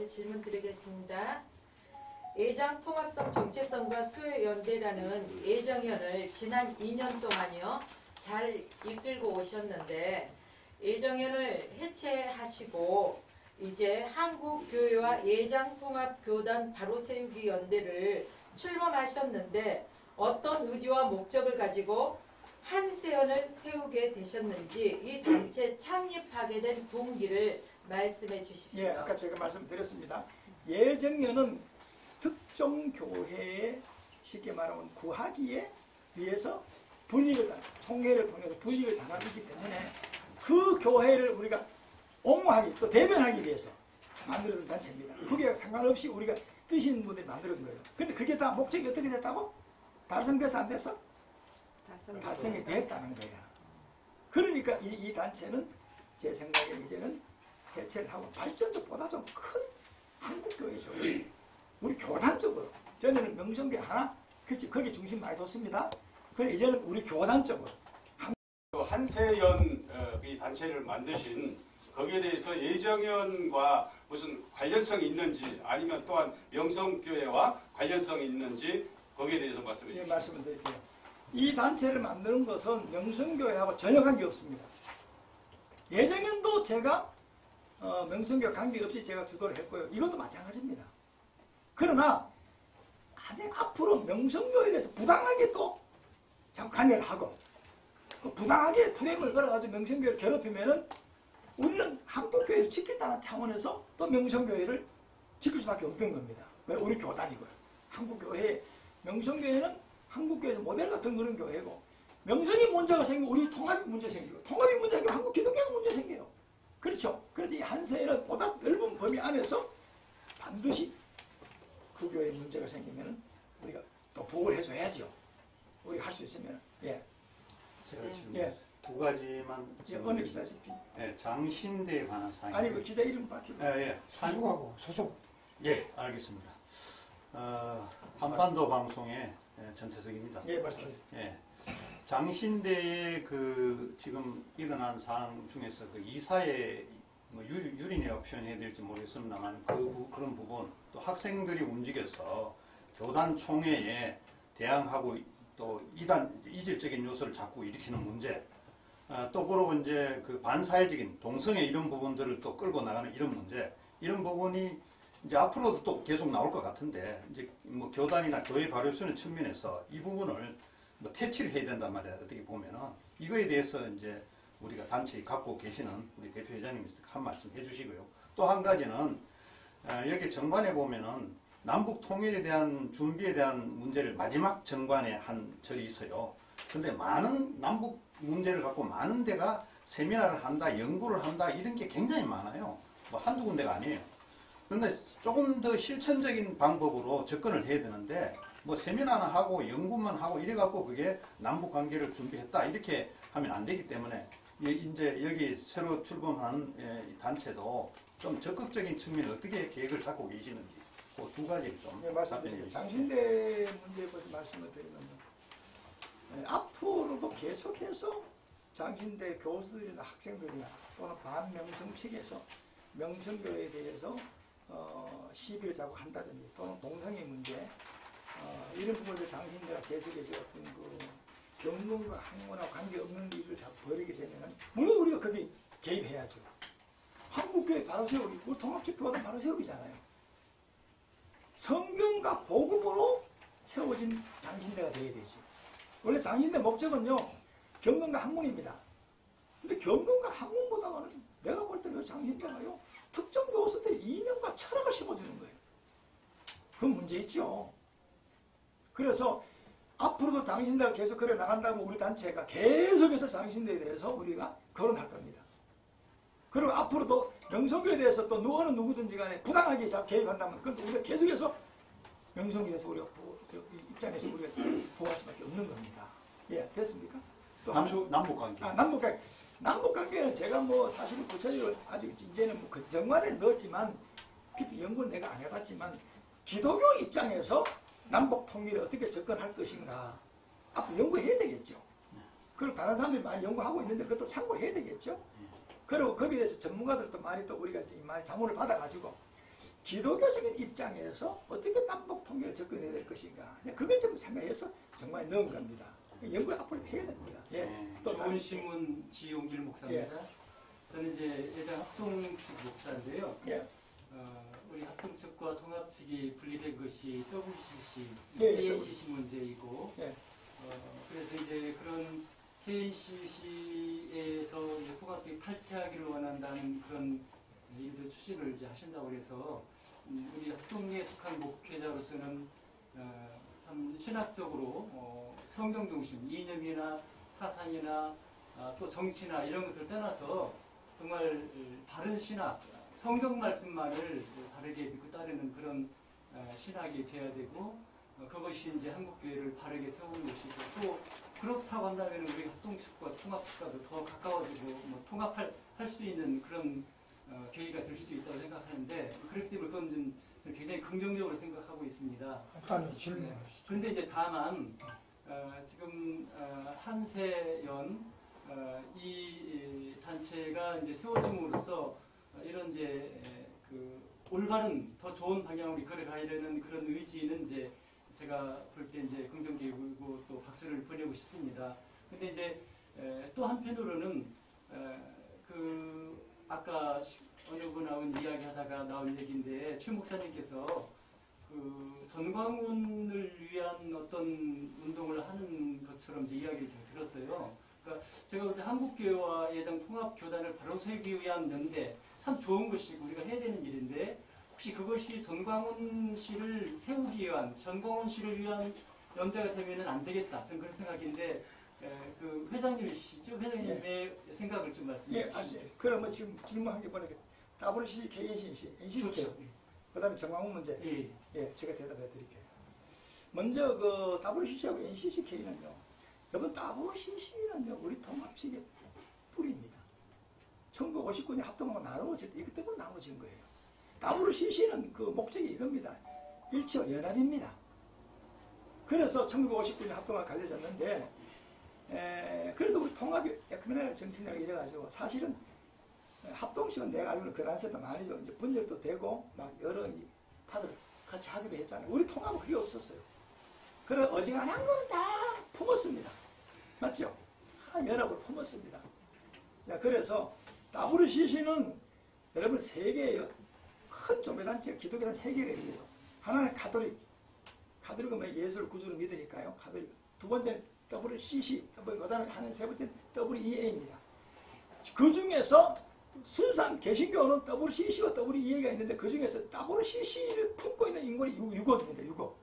가지 질문 드리겠습니다. 애장통합성 정체성과 수요연대라는 애정연을 지난 2년 동안요 잘 이끌고 오셨는데 애정연을 해체하시고 이제 한국교회와 애장통합교단 바로세우기 연대를 출범하셨는데 어떤 의지와 목적을 가지고 한세연을 세우게 되셨는지 이 단체 창립하게 된 동기를 말씀해 주십시오. 예, 아까 제가 말씀드렸습니다. 애정연은 특정 교회에 쉽게 말하면 구하기에 위해서 총회를 통해서 분익을 당하기 때문에 그 교회를 우리가 옹호하기 또 대변하기 위해서 만들어진 단체입니다. 그게 상관없이 우리가 뜻 있는 분들이 만들어진 거예요. 근데 그게 다 목적이 어떻게 됐다고? 달성돼서 안 됐어? 달성이 됐다는 거야. 그러니까 이 단체는 제 생각에 이제는 해체를 하고 발전적보다 좀 큰 한국교회죠. 우리 교단적으로 전에는 명성교회 하나 그렇지 거기 중심 많이 뒀습니다. 그래 이제는 우리 교단적으로 한세연 이 단체를 만드신 거기에 대해서 애정연과 무슨 관련성이 있는지 아니면 또한 명성교회와 관련성이 있는지 거기에 대해서 말씀해 주십시오. 예, 말씀을 드릴게요. 이 단체를 만드는 것은 명성교회하고 전혀 관계없습니다. 애정연도 제가 명성교회 관계없이 제가 주도를 했고요. 이것도 마찬가지입니다. 그러나 앞으로 명성교회에 대해서 부당하게 또 자꾸 관여를 하고 부당하게 프레임을 걸어가지고 명성교회를 괴롭히면은 우리는 한국교회를 지킨다는 차원에서 또 명성교회를 지킬 수밖에 없는 겁니다. 왜? 우리 교단이고요. 한국교회, 명성교회는 한국교회에서 모델 같은 그런 교회고 명성이 문제가 생기고 우리 통합이 문제 생기고 통합이 문제 생기고 한국 기독교가 문제 생겨요. 그렇죠. 그래서 이 한세연은 보다 넓은 범위 안에서 반드시 그 교회에 문제가 생기면 우리가 또 보호를 해줘야죠. 우리가 할 수 있으면. 예. 제가 지금 예. 두 가지만 어느 기사십니까? 예, 장신대에 관한 사항. 아니 그 기자 이름 밝히고. 예, 소속하고 소속. 예, 알겠습니다. 한반도 방송의 전태석입니다. 예, 말씀하세요. 예. 장신대의 그 지금 일어난 사항 중에서 그 이사의 뭐 유린이라고 표현해야 될지 모르겠습니다만 그런 부분 또 학생들이 움직여서 교단 총회에 대항하고 또 이질적인 요소를 자꾸 일으키는 문제 또 그러고 이제 그 반사회적인 동성애 이런 부분들을 또 끌고 나가는 이런 문제 이런 부분이 이제 앞으로도 또 계속 나올 것 같은데 이제 뭐 교단이나 교회 발효수는 측면에서 이 부분을 뭐 퇴치를 해야 된단 말이야. 어떻게 보면은 이거에 대해서 이제 우리가 단체에 갖고 계시는 우리 대표회장님께서 한 말씀 해주시고요. 또 한 가지는 여기 정관에 보면은 남북 통일에 대한 준비에 대한 문제를 마지막 정관에 한 절이 있어요. 근데 많은 남북 문제를 갖고 많은 데가 세미나를 한다, 연구를 한다 이런 게 굉장히 많아요. 뭐 한두 군데가 아니에요. 그런데 조금 더 실천적인 방법으로 접근을 해야 되는데 뭐 세미나나 하고 연구만 하고 이래갖고 그게 남북 관계를 준비했다 이렇게 하면 안 되기 때문에 이제 여기 새로 출범한 단체도 좀 적극적인 측면에 어떻게 계획을 잡고 계시는지 그 두 가지를 좀 말씀드리겠습니다. 장신대 문제에 대해서 말씀을 드리면 앞으로도 계속해서 장신대 교수들이나 학생들이나 또는 반명성 측에서 명성교회에 대해서 시비를 자꾸 한다든지 또는 동성애 문제 이런 부분들 장신대가 계속해서 어떤 그 경건과 학문과 관계없는 일을 자꾸 벌이게 되면은 물론 우리가 거기 개입해야죠. 한국교회 바로 세우기, 우리 통합적 교단 바로 세우기잖아요. 성경과 복음으로 세워진 장신대가 되어야 되지. 원래 장신대 목적은요 경건과 학문입니다. 근데 경건과 학문보다는 내가 볼 때는 장신대가요 특정 교수들의 이념과 철학을 심어주는 거예요. 그건 문제 있죠. 그래서 앞으로도 장신대가 계속 그래 나간다고 우리 단체가 계속해서 장신대에 대해서 우리가 거론할 겁니다. 그리고 앞으로도 명성교에 대해서 또 어느 누구든지 간에 부당하게 개입한다면 그건 우리가 계속해서 명성교에서 우리가 입장에서 우리가 보호할 수밖에 없는 겁니다. 예, 됐습니까? 또 남북관계. 남북관계는 제가 뭐 사실은 구체적으로 아직 이제는 뭐 그 정관에 넣었지만 깊이 연구는 내가 안 해봤지만 기독교 입장에서 남북 통일에 어떻게 접근할 것인가 앞으로 연구해야 되겠죠. 그리고 다른 사람들이 많이 연구하고 있는데 그것도 참고해야 되겠죠. 그리고 거기에 대해서 전문가들도 많이 또 우리가 많이 자문을 받아가지고 기독교적인 입장에서 어떻게 남북 통일을 접근해야 될 것인가. 그걸 좀 생각해서 정말 넣은 겁니다. 연구 앞으로 해야 됩니다. 예. 또 좋은 다른 신문 지용길 목사입니다. 저는 이제 예전 합동 측 목사인데요. 예. 우리 합동 측과 통합 측이 분리된 것이 WCC, 예, KNCC 문제이고, 예. 그래서 이제 그런 KNCC에서 통합 측이 탈퇴하기를 원한다는 그런 일들 추진을 이제 하신다고 그래서 우리 합동에 속한 목회자로서는 참 신학적으로 성경 중심, 이념이나 사상이나 또 정치나 이런 것을 떠나서 정말 바른 신학, 성경 말씀만을 바르게 믿고 따르는 그런 신학이 되어야 되고 그것이 이제 한국교회를 바르게 세우는 것이고 또 그렇다고 한다면 우리 합동측과 통합측과도 더 가까워지고 뭐 통합할 수 있는 그런 계기가 될 수도 있다고 생각하는데 그렇기 때문에 그건 좀 굉장히 긍정적으로 생각하고 있습니다. 아니, 질문하시죠. 그런데 이제 다만 지금 한세연 이 단체가 이제 세워짐으로써 이런 이제 그 올바른 더 좋은 방향으로 걸어가려는 그런 의지는 이제 제가 볼 때 이제 긍정적이고 또 박수를 보내고 싶습니다. 근데 이제 또 한편으로는 그 아까 어느 분하고 이야기하다가 나온 얘기인데 최 목사님께서 그 전광훈을 위한 어떤 운동을 하는 것처럼 이제 이야기를 제가 들었어요. 그러니까 제가 볼 때 한국교회와 예당 통합교단을 바로 세우기 위한 연대 참 좋은 것이고 우리가 해야 되는 일인데 혹시 그것이 전광훈 씨를 세우기 위한 전광훈 씨를 위한 연대가 되면은 안 되겠다. 저는 그런 생각인데 그 회장님이시죠? 회장님의 생각을 좀 말씀해 예, 주시죠. 아시. 그러면 지금 질문한 게 보니까 WCC, KNCC, NCC, 그렇죠. 그다음에 정광훈 문제. 예. 예, 제가 대답해 드릴게요. 먼저 그 WCC하고 NCCK는요. 여러분 WCC는요 우리 통합식의 뿌리입니다. 1959년 합동하고 나누어질 때 이것 때문에 나누어진 거예요. WCC는 그 목적이 이겁니다. 일치와 연합입니다. 그래서 1959년 합동하고 갈려졌는데 그래서 우리 통합이 에크메랄 정신이라고 이래가지고 사실은 합동식은 내가 알기로는 그 단체도 많이 좀 이제 분열도 되고 막 여러 파들 같이 하기도 했잖아요. 우리 통합은 그게 없었어요. 그래 어지간한 건 다 품었습니다. 맞죠? 연합을 품었습니다. 자, 그래서 WCC는 여러분 세 개의 큰 종교단체가 기독교단 세 개가 있어요. 하나는 가톨릭. 가톨릭은 예수를 구주로 믿으니까요. 가톨릭. 두 번째는 WCC. 그 다음에 하는 세 번째는 WEA입니다. 그 중에서 순산 개신교는 WCC와 WEA가 있는데 그 중에서 WCC를 품고 있는 인권이 6억입니다. 6억.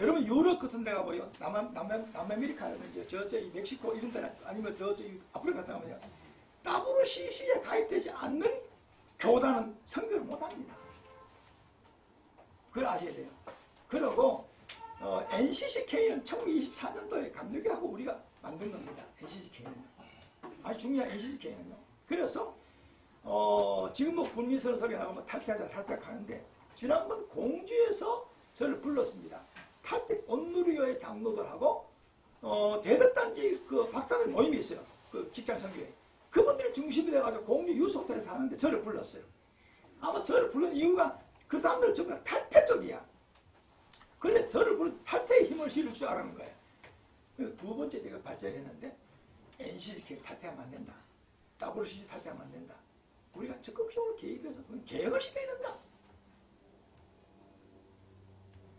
여러분 유럽 같은 데 가보요. 남아메리카라든지 저쪽 멕시코 이런 데나 아니면 저쪽 아프리카 같은 데 가보면 WCC에 가입되지 않는 교단은 선교를 못합니다. 그걸 아셔야 돼요. 그리고 NCCK는 1924년도에 감독하고 우리가 만든 겁니다. NCCK는 아주 중요한 NCCK는요. 그래서 지금 뭐 불미스러운 소리 나가면 탈퇴하자 살짝 하는데 지난번 공주에서 저를 불렀습니다. 탈퇴 온누리교회 장로들하고 대덕단지 그 박사들 모임이 있어요. 그 직장 선교회. 그분들이 중심이 돼가지고 공주 유스호텔에서 하는데 저를 불렀어요. 아마 저를 부른 이유가 그 사람들 전부 다 탈퇴 쪽이야. 그런데 저를 부른 탈퇴에 힘을 실을 줄 알았는 거예요. 그래서 두 번째 제가 발전했는데 NCCK 탈퇴하면 안 된다. WCC 탈퇴하면 안 된다. 우리가 적극적으로 개입해서 계획을 시켜야 된다.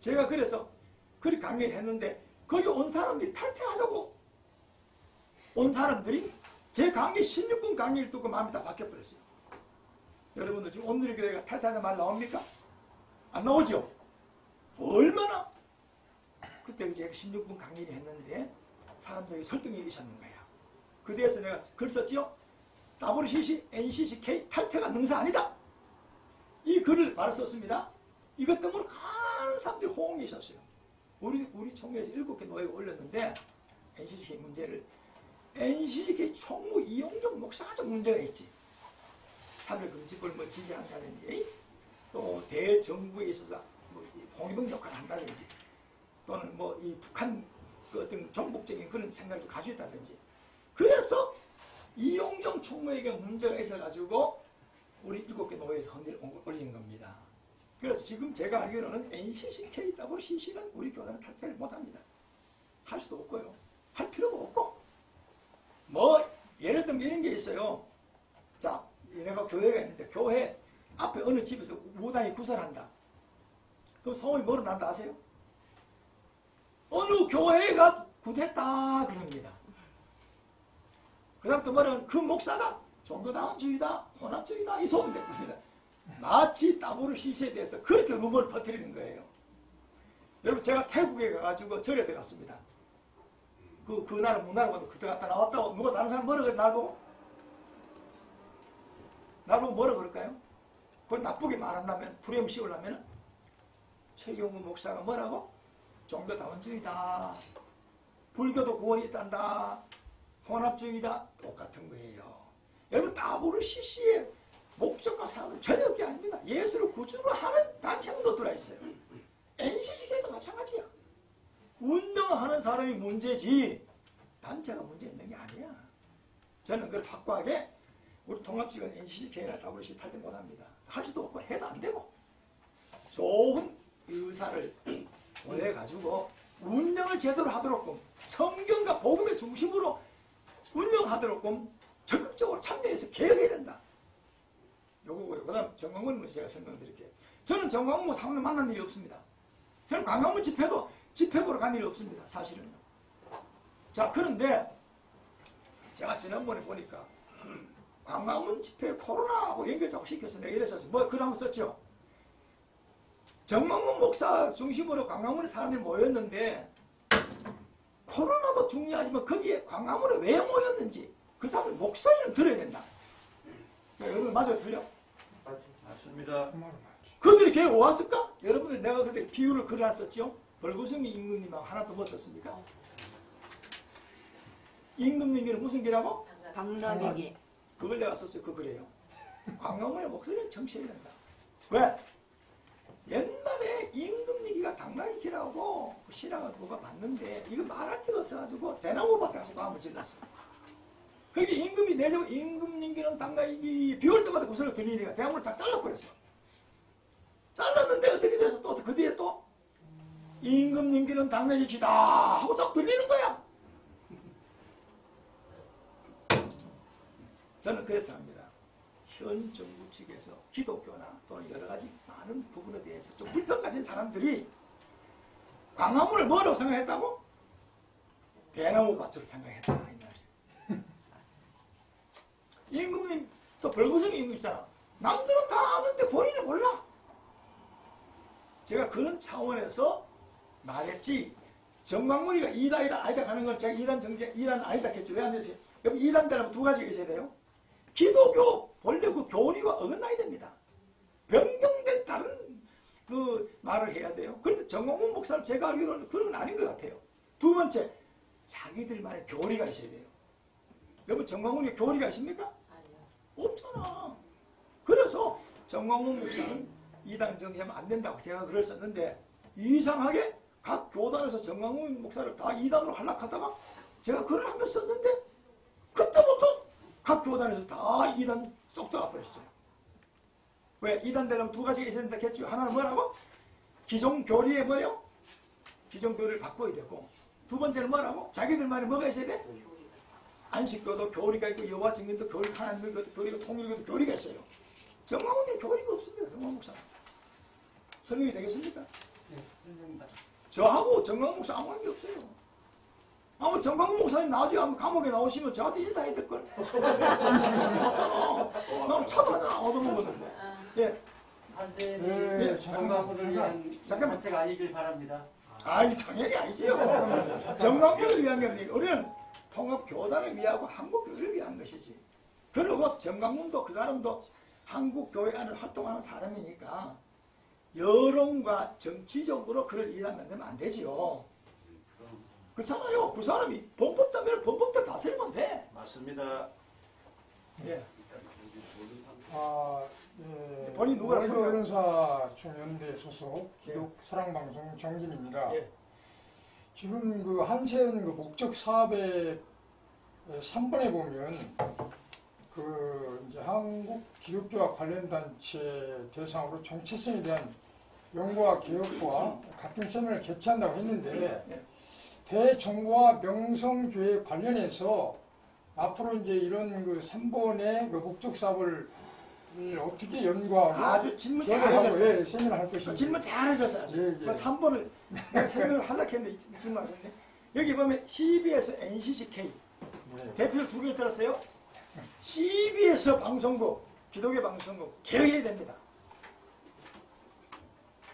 제가 그래서 그렇게 강의를 했는데 거기 온 사람들이 탈퇴하자고 온 사람들이 제 강의 16분 강의를 듣고 마음이 다 바뀌어버렸어요. 여러분들 지금 오늘의 교회가 탈퇴하는 말 나옵니까? 안 나오죠? 얼마나 그때 제가 16분 강의를 했는데 사람들이 설득이 일으켰는 거예요. 그 뒤에서 내가 글 썼죠? WCC, NCCK 탈퇴가 능사 아니다. 이 글을 바로 썼습니다. 이것 때문에 많은 사람들이 호응이 있었어요. 우리 총회에서 7개 노예가 올렸는데 NCCK 문제를 NCCK 총무 이용종 목사가 좀 문제가 있지. 차별금지법을 뭐 지지한다든지 또 대정부에 있어서 뭐 홍위병 역할을 한다든지 또는 뭐 이 북한 그 어떤 정복적인 그런 생각을 좀 가지고 있다든지 그래서 이용종 총무에게 문제가 있어가지고 우리 7개 노예에서 흔들 올린 겁니다. 그래서 지금 제가 알기로는 NCCKWCC는 우리 교단을 탈퇴를 못합니다. 할 수도 없고요. 할 필요도 없고. 뭐 예를 들면 이런 게 있어요. 자, 내가 교회가 있는데 교회 앞에 어느 집에서 무당이 구설한다. 그럼 소문이 뭐로 난다 아세요? 어느 교회가 구됐다 그럽니다. 그 다음 또 뭐라면 그 목사가 종교다원주의다, 혼합주의다 이 소문 냅니다. 마치 WCC에 대해서 그렇게 루머를 퍼뜨리는 거예요. 여러분 제가 태국에 가가지고 절에 들어갔습니다. 그 나라 문화로도 그때 갔다 나왔다고 누가 다른 사람 뭐라 그래 나보고 뭐라 그럴까요? 그걸 나쁘게 말한다면 불의음 씌우려면 최경훈 목사가 뭐라고? 종교다원주의다, 불교도 구원이 있단다, 혼합주의다 똑같은 거예요. 여러분 WCC의 목적과 사업은 전혀 그게 아닙니다. 예수를 구주로 하는 단체문도 들어있어요. NCCK도 마찬가지야. 운동하는 사람이 문제지 단체가 문제 있는 게 아니야. 저는 그래서 확고하게 우리 통합직은 NCCK나 WCC 탈퇴 못합니다. 할 수도 없고 해도 안 되고 좋은 의사를 원해가지고 운영을 제대로 하도록끔 성경과 복음의 중심으로 운영하도록끔 적극적으로 참여해서 개혁해야 된다. 요거고요. 그 다음 정광훈 제가 설명드릴게요. 저는 정광훈 사모님 만난 일이 없습니다. 저는 광화문 집회도 집회 보러 간 일이 없습니다. 사실은요. 자, 그런데 제가 지난번에 보니까 광화문 집회 코로나하고 연결자고 시켜서 내가 이랬었어요. 뭐 글 한번 썼죠. 정광훈 목사 중심으로 광화문에 사람들이 모였는데 코로나도 중요하지만 거기에 광화문에 왜 모였는지 그 사람들 목소리를 들어야 된다. 자, 여러분 맞아요? 틀려? 맞습니다. 그들이 걔 왔을까? 여러분들 내가 그때 비유를 글을 하나 썼죠? 벌구성이 임금님하고 하나 더 뭐 썼습니까? 임금님이는 무슨 기라고? 감독이기. 그걸 내가 썼어요. 그 글이에요. 광화문의 목소리를 정치해야 된다. 왜? 옛날에 임금님이가 당나귀 기라고 신앙을 누가 봤는데 이거 말할 데가 없어가지고 대나무밭에 가서 마음을 질렀어. 그게 임금이 내려고 임금님기는 당나귀 비올 때마다 구슬을 들리니까 대나무를 싹 잘라버렸어. 잘랐는데 어떻게 돼서 또 그 뒤에 또 임금님기는 당나귀 기다 하고 쫙 들리는 거야. 저는 그래서 합니다. 현 정부 측에서 기독교나 또는 여러 가지 많은 부분에 대해서 좀 불평 가진 사람들이 광화문을 뭐라고 생각했다고? 대나무 밭으로 생각했다 이 말이에요. 임금님 또 벌구성이 임금 있잖아. 남들은 다 아는데 본인은 몰라. 제가 그런 차원에서 말했지. 정광훈이가 이다이다 아니다 가는 건 제가 이단 정제 이단 아니다 했죠. 왜 안 되세요? 여기 이단 되려면 두 가지가 있어야 돼요. 기독교 본래 그 교리와 어긋나야 됩니다. 변경된 다른 그 말을 해야 돼요. 그런데 정광훈 목사는 제가 알기로는 그런 건 아닌 것 같아요. 두 번째, 자기들만의 교리가 있어야 돼요. 여러분 정광훈이 교리가 있습니까? 아니요. 없잖아. 그래서 정광훈 목사는 이단 정리하면 안 된다고 제가 글을 썼는데 이상하게 각 교단에서 정광훈 목사를 다 이단으로 하락하다가 제가 글을 한번 썼는데 그때부터 각 교단에서 다 이단 쏙 들어가 버렸어요. 왜? 이단 되려면 두 가지가 있어야 된다 했죠. 하나는 뭐라고? 기존 교리에 뭐예요? 기존 교리를 바꿔야 되고 두 번째는 뭐라고? 자기들만의 뭐가 있어야 돼? 안식교도 교리가 있고 여호와 증인도 교리가 하나님의 교리가 통일교도 교리가 있어요. 정광훈이 교리가 없습니다. 정광훈 목사. 설명이 되겠습니까? 네, 설명입니다. 저하고 정광훈 목사 아무 관계 없어요. 아무 정광훈 목사님 나중에 한번 감옥에 나오시면 저한테 인사해야 될걸. 맞잖아. 난 차도 하나 얻어먹었는데. 예. 한세는 정광훈을 위한 잠깐만. 단체가 아니길 바랍니다. 아이, 당연히 아니지요. 정광훈을 위한 게 아니고 우리는 통합교단을 위하고 한국교회를 위한 것이지. 그리고 정광훈도 그 사람도 한국교회 안에 활동하는 사람이니까 여론과 정치적으로 그를 일하면 안 되지요. 그렇잖아요. 그 사람이 범법자면 범법대로 다스리면 돼. 맞습니다. 예. 예, 본인 누구라 월드 소개요? 언론사 총연대 소속 기독 사랑방송 정진입니다. 예. 지금 그 한세은 그 목적 사업의 3번에 보면 그 이제 한국 기독교와 관련 단체 대상으로 정체성에 대한 연구와 개혁부와 같은 세미나를 개최한다고 했는데 네. 대종과 명성교회 관련해서 앞으로 이제 이런 그 3번의 그 목적 사업을 어떻게 연구하고 아주 질문 개혁하고 잘하셨어요. 예, 세미나 할 것인지. 질문 잘하셨어요. 아주. 예, 예. 3번을 내가 설명을 하려고 했는데 질문하셨네. 여기 보면 CBS, NCCK 네. 대표 두 개 들었어요. CBS 방송국, 기독교 방송국 개혁해야 됩니다.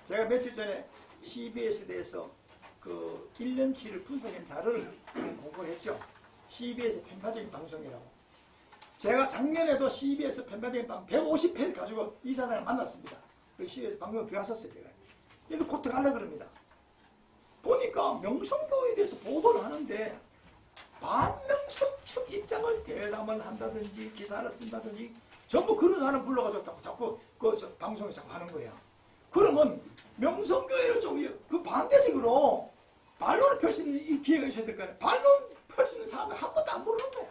제가 며칠 전에 CBS에 대해서 그 1년치를 분석한 자료를 공부를 했죠. CBS 편파적인 방송이라고. 제가 작년에도 CBS 편파적인 방송 150회 가지고 이사장을 만났습니다. 그 CBS 방송 들어갔었어요, 제가. 얘도 코트 가려고 그럽니다. 보니까 명성교회에 대해서 보도를 하는데 반명성 측 입장을 대담을 한다든지 기사를 쓴다든지 전부 그런 사람 불러가지고 자꾸 그 방송에 자꾸 하는 거예요. 그러면 명성교회를 좀 그 반대적으로 반론을 펼 수 있는 이 기회가 있어야 될 거아니에요. 반론 펼 수 있는 사람을 한 번도 안 부르는 거예요.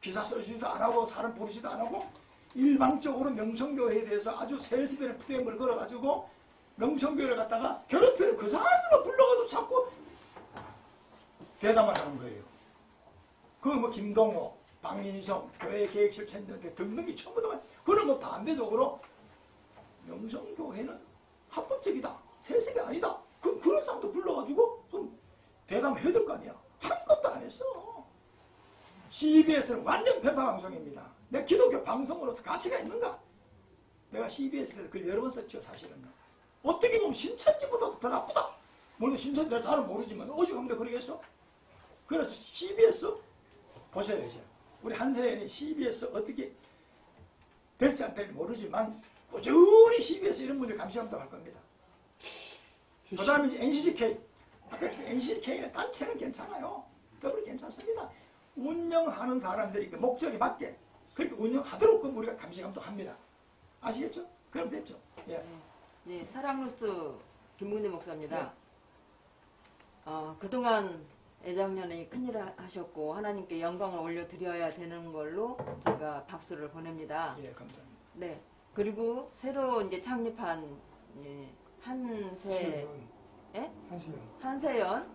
기사 써주지도 안 하고 사람 부르지도 안 하고 일방적으로 명성교회에 대해서 아주 세습의 프레임을 걸어가지고 명성교회를 갖다가 괴롭히는 그 사람들만 불러가지고 자꾸 대담을 하는 거예요. 그 뭐 김동호, 박민성, 교회 계획실천연대 등등이 전부 다 그러면 반대적으로 명성교회는 합법적이다, 세습이 아니다. 그런 사람도 불러가지고 좀 대담해야 될 거 아니야. 한 것도 안 했어. CBS는 완전 편파 방송입니다. 내 기독교 방송으로서 가치가 있는가? 내가 CBS에서 글 여러 번 썼죠, 사실은. 어떻게 보면 신천지보다도 더 나쁘다. 물론 신천지 내가 잘은 모르지만 어지간하면 그러겠어. 그래서 CBS 보셔야죠. 우리 한세연이 CBS 어떻게 될지 안 될지 모르지만 꾸준히 CBS 이런 문제 감시한다고 할 겁니다. 그 다음에 NCCK. 아까 NCCK는 단체는 괜찮아요. 더블 괜찮습니다. 운영하는 사람들이 그 목적에 맞게 그렇게 운영하도록 우리가 감시 감독합니다. 아시겠죠? 그럼 됐죠. 예. 네, 사랑루스 김문희 목사입니다. 그동안 애장년에 큰일을 하셨고 하나님께 영광을 올려드려야 되는 걸로 제가 박수를 보냅니다. 예, 감사합니다. 네, 그리고 새로 이제 창립한 한세연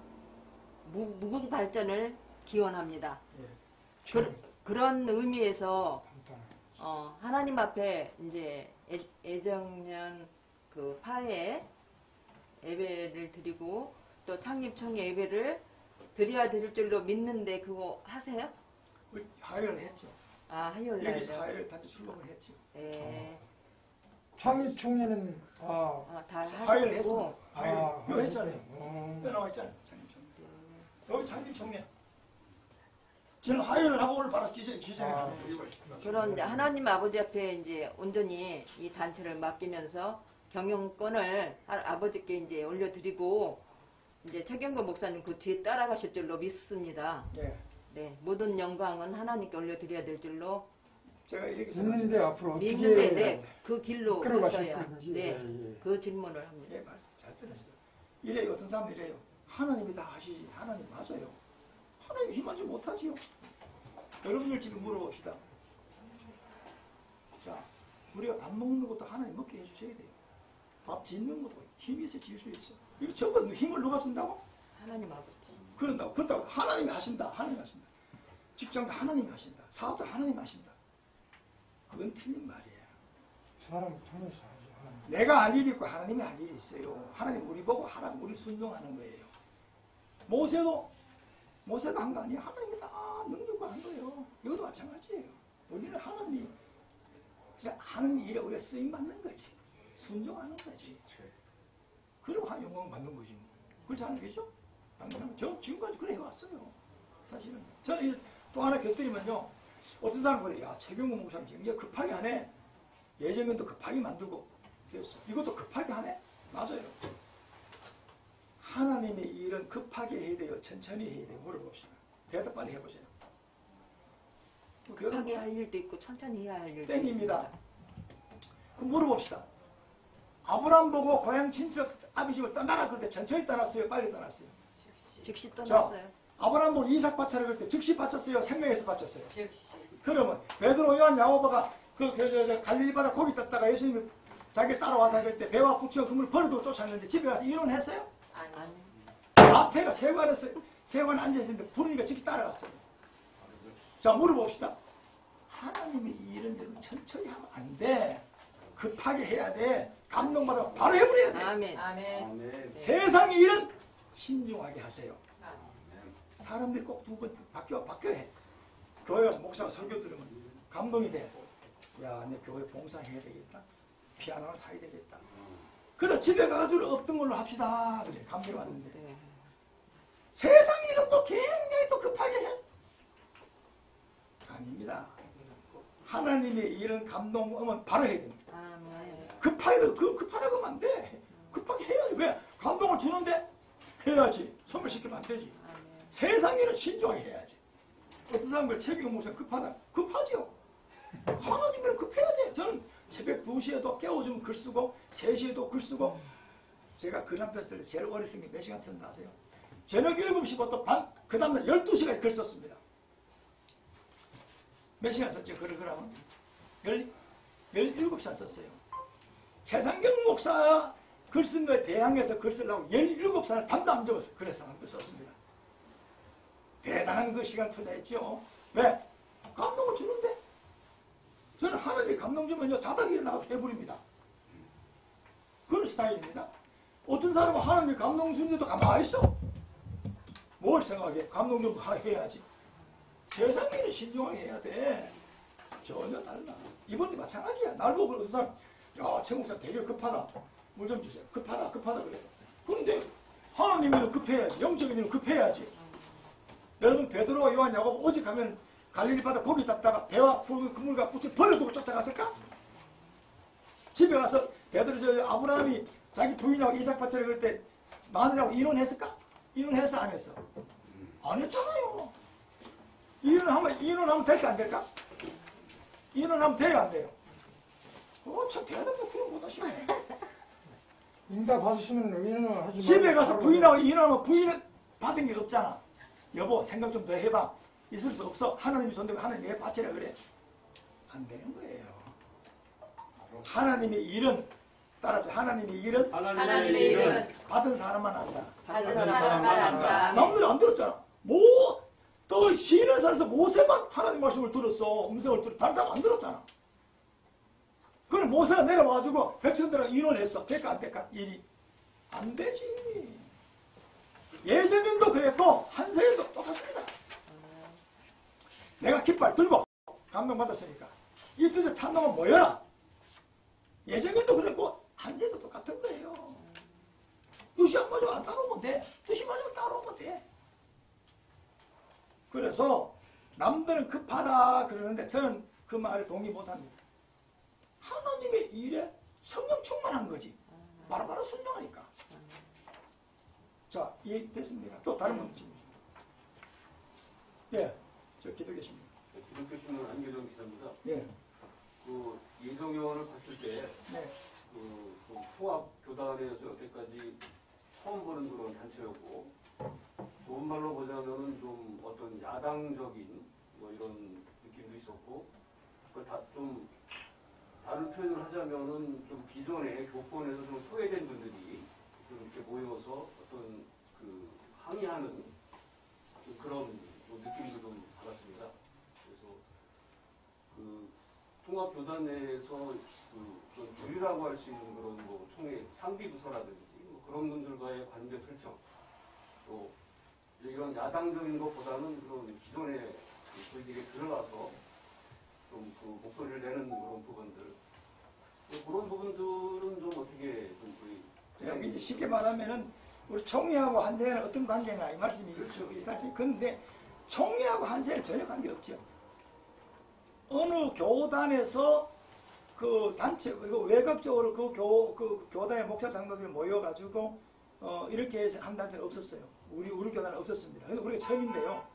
무궁 발전을 기원합니다. 예. 그런 의미에서 하나님 앞에 이제 애정년 그 파에 예배를 드리고 또 창립총회 예배를 드려야 될 줄로 믿는데 그거 하세요? 우리 하혈을 했죠. 아, 화요일 여기서 날요? 하혈 단체 출범을 했죠. 예. 창립총회는 다 하혈을 하셨고 했습니다. 하혈 이거 했잖아요. 어. 나와 있잖아요. 창립총회. 여기 창립총회. 저는 하혈을 하고 오늘 바로 기자회견 그런 이제 하나님 아버지 앞에 이제 온전히 이 단체를 맡기면서 경영권을 아버지께 이제 올려드리고 이제 최경거 목사님 그 뒤에 따라가실 줄로 믿습니다. 네. 네, 모든 영광은 하나님께 올려드려야 될 줄로 제가 이렇게 있는데 앞으로 어떻게 믿는데 네, 그 길로 끌어가실 가셔야 건지. 네, 예, 예. 그 질문을 합니다. 예, 맞아요. 잘 들었어요. 이래요. 어떤 사람들 이래요. 하나님이 다 하시지. 하나님 맞아요. 하나님 힘하지 못하지요. 여러분들 지금 물어봅시다. 자, 우리가 밥 먹는 것도 하나님 먹게 해주셔야 돼요. 밥 짓는 것도 힘이 있어 질 수 있어. 이거 전부 힘을 누가 준다고? 하나님 아버지. 그런다고 하나님이 하신다. 하나님이 하신다. 직장도 하나님이 하신다. 사업도 하나님이 하신다. 그건 틀린 말이에요. 사람 통해서 하지 하나님. 내가 할 일이 있고 하나님이 할 일이 있어요. 하나님 우리 보고 하라고 우리 순종하는 거예요. 모세도 한 거 아니에요. 하나님이 다 능력을 한 거예요. 이것도 마찬가지예요. 우리는 하나님이 그냥 하는 일에 우리가 쓰임 받는 거지. 순종하는 거지. 그럼 영광 받는 거지. 그렇지 않겠죠? 저 지금까지 그래 해왔어요. 사실은. 저는 또 하나 곁들이면요. 어떤 사람 그래. 야, 최경호 목사님 굉장히 급하게 하네. 예전에도 급하게 만들고 그랬어. 이것도 급하게 하네. 맞아요. 하나님의 일은 급하게 해야 돼요. 천천히 해야 돼요. 물어봅시다. 대답 빨리 해보세요. 급하게 할 일도 있고 천천히 해야 할 일도 땡깁니다. 있습니다. 그럼 물어봅시다. 아브람 보고 고향 친척 아비 집을 떠나라 그럴 때 천천히 떠났어요? 빨리 떠났어요? 즉시 떠났어요. 아브람 보고 이삭 바쳐라 그럴 때 즉시 바쳤어요? 생명에서 바쳤어요? 즉시. 그러면 베드로 요한 야고보가 갈릴리 바다 고기 떴다가 예수님이 자기 따라와서 그럴 때 배와 부추가 그물 버려두고 쫓았는데 집에 가서 이혼했어요? 아니. 앞에가 세관에 앉아있는데 부르니까 지키 따라갔어요. 자, 물어봅시다. 하나님이 이 일은 여러분 천천히 하면 안 돼. 급하게 해야 돼. 감동받아 바로 해버려야 돼. 아멘. 아멘. 아멘. 세상의 일은 신중하게 하세요. 아멘. 사람들이 꼭 두 번 바뀌어야 해. 교회 목사가 설교 들으면 감동이 돼. 야, 내 교회 봉사해야 되겠다. 피아노를 사야 되겠다. 그래 집에 가가지고 없던 걸로 합시다. 그래 감동이 왔는데 네. 세상 일은 또 굉장히 또 급하게 해. 아닙니다. 하나님의 일은 감동하면 바로 해야 됩니다. 아멘. 급하다고 하면 안 돼. 급하게 해야지. 왜? 감동을 주는데 해야지. 선물시키면 안 되지. 아멘. 세상 일은 신중하게 해야지. 어떤 사람들 책임 목사 급하다. 급하죠. 하나님은 급해야 돼. 저는 새벽 2시에도 깨워주면 글 쓰고 3시에도 글 쓰고 제가 글 한 편 쓸 때 제일 오래 쓴 게 몇 시간 썼나 아세요? 저녁 7시부터 밤 그 다음날 12시까지 글 썼습니다. 몇 시간 썼죠? 글을 그러면? 17시간 썼어요. 최상경 목사 글 쓴 거에 대항해서 글 쓰려고 17시간을 잠도 안 자고 그래서 한 번 썼습니다. 대단한 그 시간 투자했죠. 왜? 감동을 주는데 저는 하나님이 감동 주면요 자다가 일어나서 해버립니다. 그런 스타일입니다. 어떤 사람은 하나님이 감동 주는데도 가만히 있어. 뭘 생각해? 감동 좀 해야지. 세상 일은 신중하게 해야 돼. 전혀 달라. 이번에 마찬가지야. 날 보고 어떤 사람 야, 최 목사 되게 급하다. 물 좀 주세요. 급하다 그래. 그런데 하나님은 급해야지. 영적인 일은 급해야지. 여러분 베드로와 요한 야고보 오직 하면 갈릴리 바다 고기 잡다가 배와 그물과 뿔을 버려두고 쫓아갔을까? 집에 가서 베드로 저 아브라함이 자기 부인하고 이삭 바쳐를 그럴 때 마누라하고 이혼했을까? 이혼했어 안 했어? 안 했잖아요. 이혼하면 될까 안 될까? 이혼하면 돼요 안 돼요? 참 대단한 그런 못하시네. 응답 받으시면 의인은 하지 집에 가서 부인하고 이혼하면 부인은 받은 게 없잖아. 여보 생각 좀 더 해봐. 있을 수 없어. 하나님이 손대고 하나님 왜 바치라 그래. 안 되는 거예요. 하나님의 일은 따라합시다. 하나님의 일은 하나님의 일은 받은 사람만 안다. 받은 사람만 안다. 남들은 안 들었잖아. 또 시인을 살아서 모세만 하나님 말씀을 들었어. 음성을 들었어. 다른 사람 안 들었잖아. 그럼 모세가 내려와가지고 백성들하고 이혼했어. 될까 안 될까? 일이 안 되지. 예전님도 그랬고 한세일도 똑같습니다. 내가 깃발 들고 감동받았으니까 이 뜻에 찬동은 모여라. 예전님도 그랬고 한세일도 똑같은 거예요. 뜻이 안 맞으면 안 따라오면 돼. 뜻이 맞으면 따라오면 돼. 그래서 남들은 급하다 그러는데 저는 그 말에 동의 못합니다. 하나님의 일에 성령 충만한 거지. 바로바로 순종하니까. 자, 이해됐습니까? 또 다른 분 질문. 예, 저 기도 계십니다. 기독교신문 안교정 기자입니다. 예, 그 예정연을 봤을 때 네, 그 통합 교단에서 여태까지 처음 보는 그런 단체였고 좋은 말로 보자면은 좀 어떤 야당적인 뭐 이런 느낌도 있었고 그걸 다 좀 다른 표현을 하자면은 좀 기존의 교권에서 좀 소외된 분들이 좀 이렇게 모여서 어떤 그 항의하는 좀 그런 뭐 느낌도 좀 받았습니다. 그래서 그 통합교단 내에서 그 주류라고 할 수 있는 그런 뭐 총회 상비부서라든지 뭐 그런 분들과의 관계 설정 또 이런 야당적인 것보다는 그런 기존의 그 저희들이 들어가서 좀 그 목소리를 내는 그런 부분들 그런 부분들은 좀 어떻게 좀 여기 이제 쉽게 말하면은 우리 총회하고 한세는 어떤 관계냐 이 말씀이죠. 사실 근데 총회하고 한세는 전혀 관계 없죠. 어느 교단에서 그 단체 외곽적으로 그 교단의 목사 장로들이 모여가지고 이렇게 한 단체는 없었어요. 우리 교단은 없었습니다. 근데 우리가 처음인데요.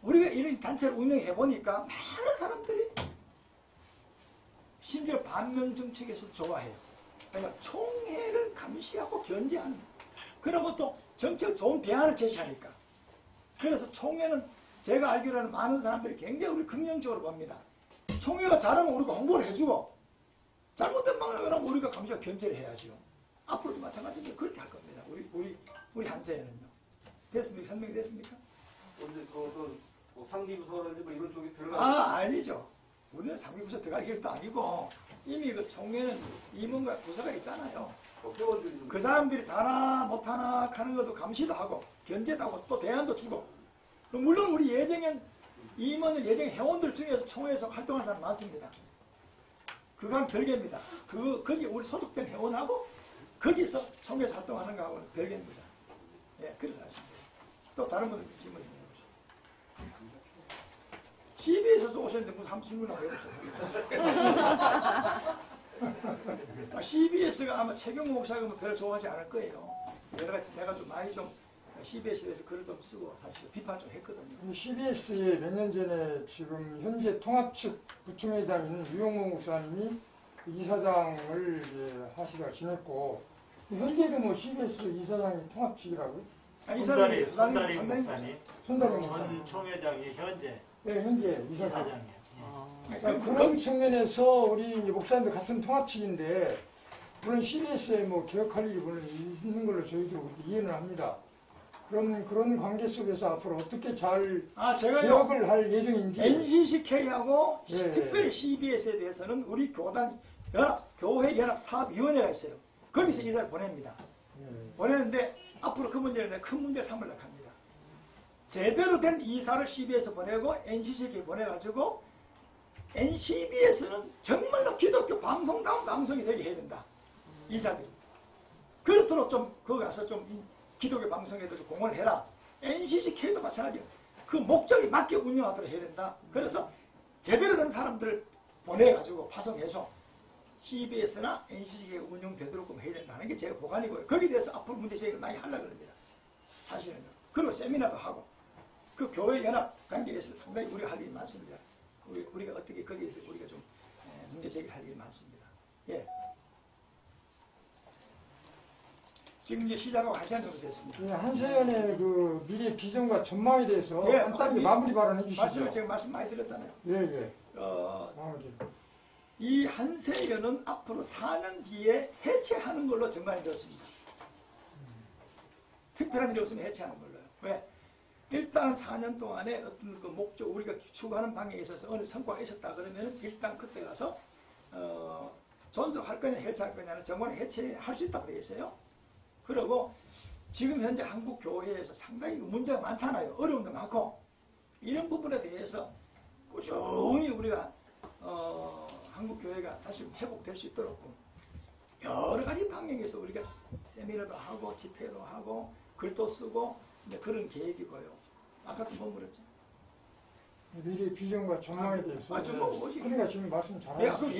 우리가 이런 단체를 운영해 보니까 많은 사람들이 심지어 반면 정책에서도 좋아해요. 그러니까 총회를 감시하고 견제하는. 그리고 또 정책 좋은 대안을 제시하니까. 그래서 총회는 제가 알기로는 많은 사람들이 굉장히 우리 긍정적으로 봅니다. 총회가 잘하면 우리가 홍보를 해주고 잘못된 방향을 하면 우리가 감시와 견제를 해야죠. 앞으로도 마찬가지로 그렇게 할 겁니다. 우리 한세에는요. 됐습니까? 설명이 됐습니까? 언제 뭐 상기부서라든지 뭐 이런 쪽에 들어가. 아니죠. 우리는 상비부서 들어갈 길도 아니고 이미 그 총회는 임원과 부서가 있잖아요. 회원들이 그 사람들이 잘하나 못하나 하는 것도 감시도 하고 견제도 하고 또 대안도 주고. 물론 우리 예정연 임원을 예정 회원들 중에서 총회에서 활동하는 사람 많습니다. 그건 별개입니다. 거기 우리 소속된 회원하고 거기서 총회에서 활동하는 거하고는 별개입니다. 예, 그래서 하십니다. 또 다른 분들 질문 좀 해보시죠. CBS에서 오셨는데 무슨 한번 질문 한번 해보세요. CBS가 아마 최경호 목사가 별로 좋아하지 않을 거예요. 내가 좀 많이 좀 CBS에 대해서 글을 좀 쓰고 사실 비판 좀 했거든요. CBS에 몇 년 전에 지금 현재 통합 측 부총회장인 유용호 목사님이 이사장을 하시다가 지냈고 현재도 뭐 CBS 이사장이 통합 측이라고요? 손다리 목사님, 손다리 목사님. 전 총회장이 현재 네, 현재 이사장. 이사장이에요. 그런 측면에서 우리 이제 목사님도 같은 통합 측인데 물론 CBS에 뭐 개혁할 일이 물론 있는 걸로 저희도 이해는 합니다. 그런 관계 속에서 앞으로 어떻게 잘 개혁을 할 예정인지. NCCK하고 예, 특별히 CBS에 대해서는 우리 교회 연합 사업위원회가 있어요. 거기서 이사를 보냅니다. 보내는데 앞으로 그 문제는 내가 큰 문제를 삼으려고 합니다. 제대로 된 이사를 CBS 보내고 NCCK 보내가지고 NCBS는 정말로 기독교 방송다운 방송이 되게 해야 된다. 이사들이. 그렇도록 좀 거기 가서 좀 기독교 방송에 대해서 공헌을 해라. NCCK도 마찬가지예요. 그 목적에 맞게 운영하도록 해야 된다. 그래서 제대로 된 사람들을 보내가지고 파송해서 CBS나 NCCK가 운영되도록 해야 된다는 게 제 보관이고요. 거기에 대해서 앞으로 문제 제기를 많이 하려고 합니다. 사실은. 그리고 세미나도 하고 그 교회 연합 관계에서 상당히 우리가 할 일이 많습니다. 우리가 어떻게 거기에서 우리가 좀 문제 제기를 할 일이 많습니다. 예. 지금 이제 시작하고 1시간 정도 됐습니다. 예, 한세연의 그 미래 비전과 전망에 대해서 예, 간단히 마무리 발언해 주시죠. 제가 말씀 많이 드렸잖아요. 예. 마무리. 이 한세연은 앞으로 4년 뒤에 해체하는 걸로 정관이 되었습니다. 특별한 일이 없으면 해체하는 걸로요. 왜? 일단 4년 동안에 어떤 그 목적, 우리가 추구하는 방향에 있어서 어느 성과가 있었다 그러면 일단 그때 가서 존속할 거냐 해체할 거냐는 정관을 해체할 수 있다고 되어 있어요. 그리고 지금 현재 한국 교회에서 상당히 문제가 많잖아요. 어려움도 많고 이런 부분에 대해서 꾸준히 우리가 한국 교회가 다시 회복될 수 있도록 여러 가지 방향에서 우리가 세미나도 하고 집회도 하고 글도 쓰고 그런 계획이고요. 아까도 뭐 그랬죠? 미래 비전과 전망에 대해서. 그러니까 지금 말씀 잘하셨어요.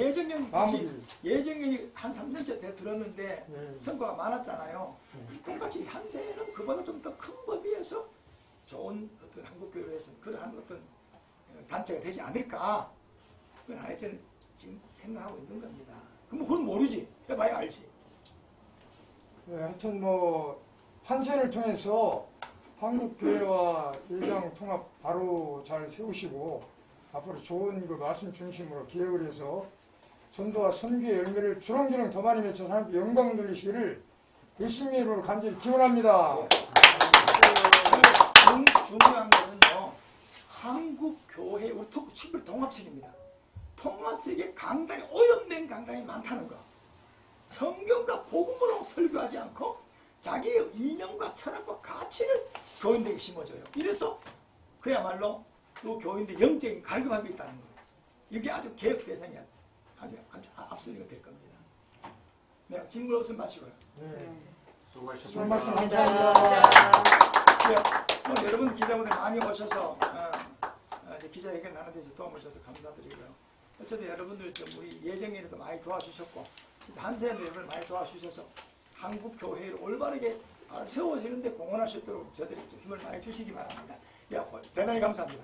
예정연이 한 3년째 들었는데 성과가 많았잖아요. 똑같이 한세는 그보다 좀 더 큰 범위에서 좋은 어떤 한국교회에서 그러한 어떤 단체가 되지 않을까. 그건 저는 지금 생각하고 있는 겁니다. 그럼 그건 모르지. 해봐야 알지. 하여튼 뭐 한세를 통해서 한국교회와 일장 통합 바로 잘 세우시고 앞으로 좋은 그 말씀 중심으로 기획을 해서 전도와 선교의 열매를 주렁주렁 더 많이 맺혀서 하나님께 영광 돌리시기를 예수님으로 간절히 기원합니다. 중요한 것은요. 한국교회 우리 특별 통합측입니다. 통합측에 강단이 오염된 강단이 많다는 거. 성경과 복음으로 설교하지 않고 자기의 이념과 철학과 가치를 교인들에게 심어줘요. 이래서 그야말로 그 교인들 영적인 갈급함이 있다는 거예요. 이게 아주 개혁 대상이 아주 앞서리가 될 겁니다. 네, 질문 없으면 마치고요. 수고하셨습니다. 여러분 기자분들 많이 오셔서 기자회견 하는 데서 도움을 주셔서 감사드리고요. 어쨌든 여러분들 우리 예정에도 많이 도와주셨고 한세연도 여러분 많이 도와주셔서 한국 교회를 올바르게 세워지는데 공헌할 수 있도록 저들이 힘을 많이 주시기 바랍니다. 대단히 감사합니다.